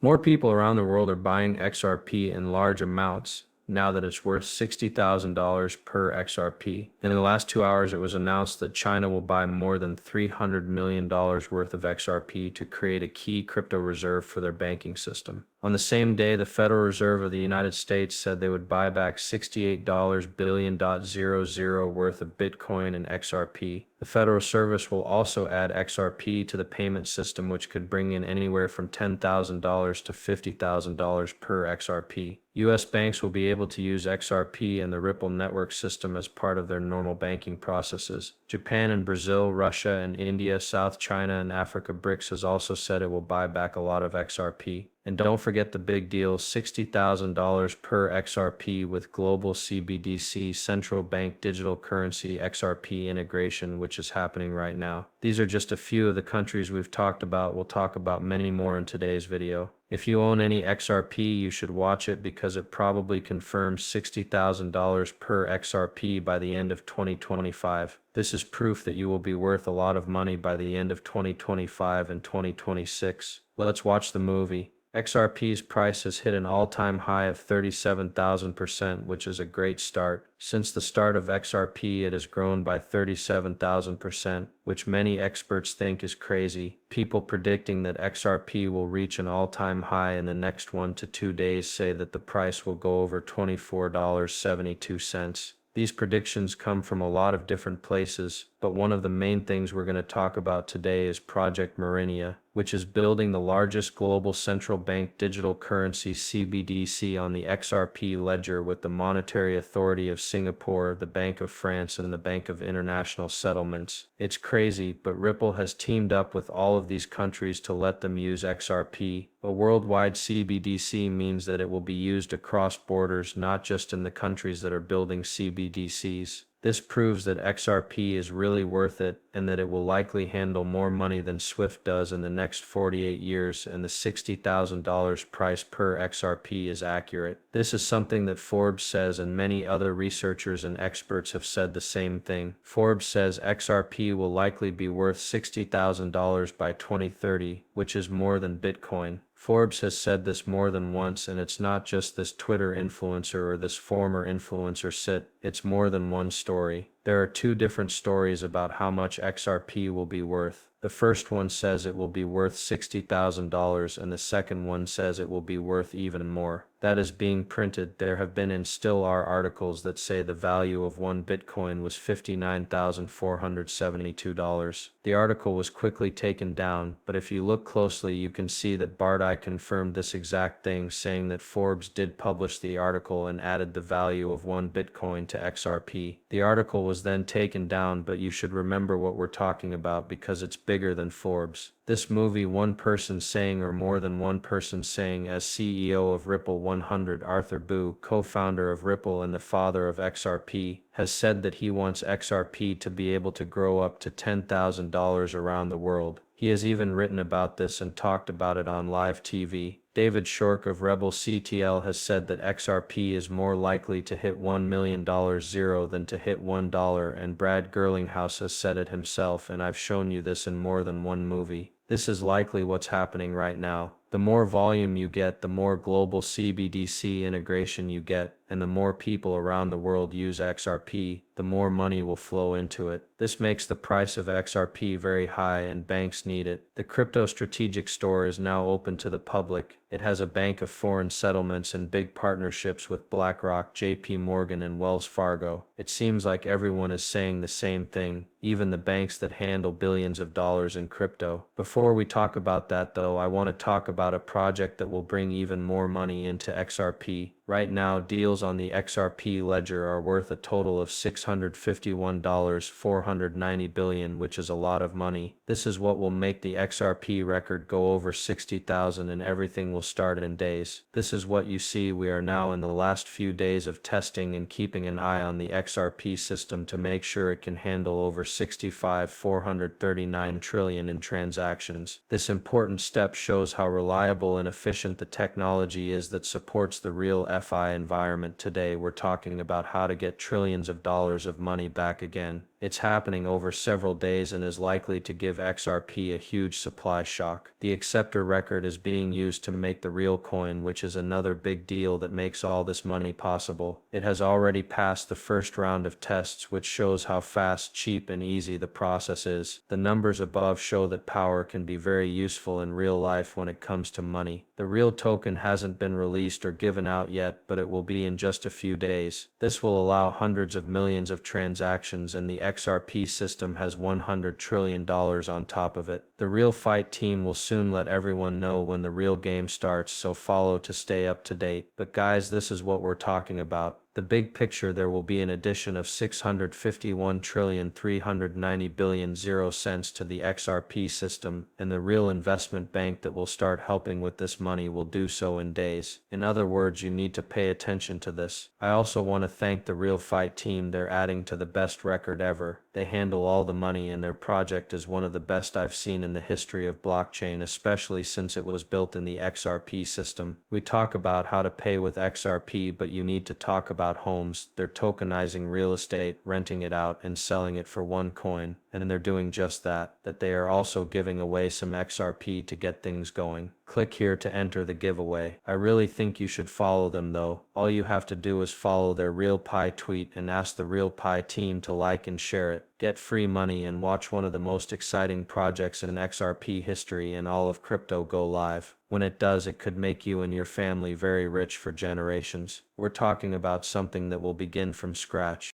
More people around the world are buying XRP in large amounts now that it's worth $60,000 per XRP. And in the last 2 hours, it was announced that China will buy more than $300 million worth of XRP to create a key crypto reserve for their banking system. On the same day, the Federal Reserve of the United States said they would buy back $68 billion worth of Bitcoin and XRP. The Federal Service will also add XRP to the payment system, which could bring in anywhere from $10,000 to $50,000 per XRP. US banks will be able to use XRP and the Ripple network system as part of their normal banking processes. Japan and Brazil, Russia and India, South China and Africa BRICS has also said it will buy back a lot of XRP. And don't forget the big deal, $60,000 per XRP with global CBDC central bank digital currency XRP integration, which is happening right now. These are just a few of the countries we've talked about. We'll talk about many more in today's video. If you own any XRP, you should watch it because it probably confirms $60,000 per XRP by the end of 2025. This is proof that you will be worth a lot of money by the end of 2025 and 2026. Let's watch the movie. XRP's price has hit an all-time high of 37,000%, which is a great start. Since the start of XRP, it has grown by 37,000%, which many experts think is crazy. People predicting that XRP will reach an all-time high in the next 1 to 2 days say that the price will go over $24.72. These predictions come from a lot of different places, but one of the main things we're going to talk about today is Project Marinia, which is building the largest global central bank digital currency CBDC on the XRP ledger with the Monetary Authority of Singapore, the Bank of France, and the Bank of International Settlements. It's crazy, but Ripple has teamed up with all of these countries to let them use XRP. A worldwide CBDC means that it will be used across borders, not just in the countries that are building CBDCs. This proves that XRP is really worth it and that it will likely handle more money than SWIFT does in the next 48 years, and the $60,000 price per XRP is accurate. This is something that Forbes says, and many other researchers and experts have said the same thing. Forbes says XRP will likely be worth $60,000 by 2030, which is more than Bitcoin. Forbes has said this more than once, and it's not just this Twitter influencer or this former influencer sit, it's more than one story. There are two different stories about how much XRP will be worth. The first one says it will be worth $60,000 and the second one says it will be worth even more. That is being printed. There have been and still are articles that say the value of one Bitcoin was $59,472. The article was quickly taken down, but if you look closely you can see that Bardai confirmed this exact thing, saying that Forbes did publish the article and added the value of one Bitcoin to XRP. The article was then taken down, but you should remember what we're talking about because it's bigger than Forbes. This movie, One Person Saying or More Than One Person Saying, as CEO of Ripple 100, Arthur Bu, co-founder of Ripple and the father of XRP, has said that he wants XRP to be able to grow up to $10,000 around the world. He has even written about this and talked about it on live TV. David Shork of Rebel CTL has said that XRP is more likely to hit $1 million than to hit $1, and Brad Gerlinghouse has said it himself, and I've shown you this in more than one movie. This is likely what's happening right now. The more volume you get, the more global CBDC integration you get, and the more people around the world use XRP, the more money will flow into it. This makes the price of XRP very high and banks need it. The Crypto Strategic Store is now open to the public. It has a bank of foreign settlements and big partnerships with BlackRock, JP Morgan, and Wells Fargo. It seems like everyone is saying the same thing, even the banks that handle billions of dollars in crypto. Before we talk about that though, I want to talk about a project that will bring even more money into XRP. Right now, deals on the XRP ledger are worth a total of $651.490 billion, which is a lot of money. This is what will make the XRP record go over 60,000, and everything will start in days. This is what you see. We are now in the last few days of testing and keeping an eye on the XRP system to make sure it can handle over 65,439 trillion in transactions. This important step shows how reliable and efficient the technology is that supports the real FI environment. Today we're talking about how to get trillions of dollars of money back again. It's happening over several days and is likely to give XRP a huge supply shock. The acceptor record is being used to make the real coin, which is another big deal that makes all this money possible. It has already passed the first round of tests, which shows how fast, cheap, and easy the process is. The numbers above show that power can be very useful in real life when it comes to money. The real token hasn't been released or given out yet, but it will be in just a few days. This will allow hundreds of millions of transactions, and the XRP system has $100 trillion on top of it. The Real Fight team will soon let everyone know when the real game starts, so follow to stay up to date. But guys, this is what we're talking about. The big picture: there will be an addition of 651,390,000,000,000 to the XRP system, and the real investment bank that will start helping with this money will do so in days. In other words, you need to pay attention to this. I also want to thank the Real Fight team. They're adding to the best record ever. They handle all the money, and their project is one of the best I've seen in the history of blockchain, especially since it was built in the XRP system. We talk about how to pay with XRP, but you need to talk about homes. They're tokenizing real estate, renting it out, and selling it for one coin. And they're doing just that they are also giving away some XRP to get things going. Click here to enter the giveaway. I really think you should follow them though. All you have to do is follow their RealPie tweet and ask the RealPie team to like and share it. Get free money and watch one of the most exciting projects in XRP history and all of crypto go live. When it does, it could make you and your family very rich for generations. We're talking about something that will begin from scratch.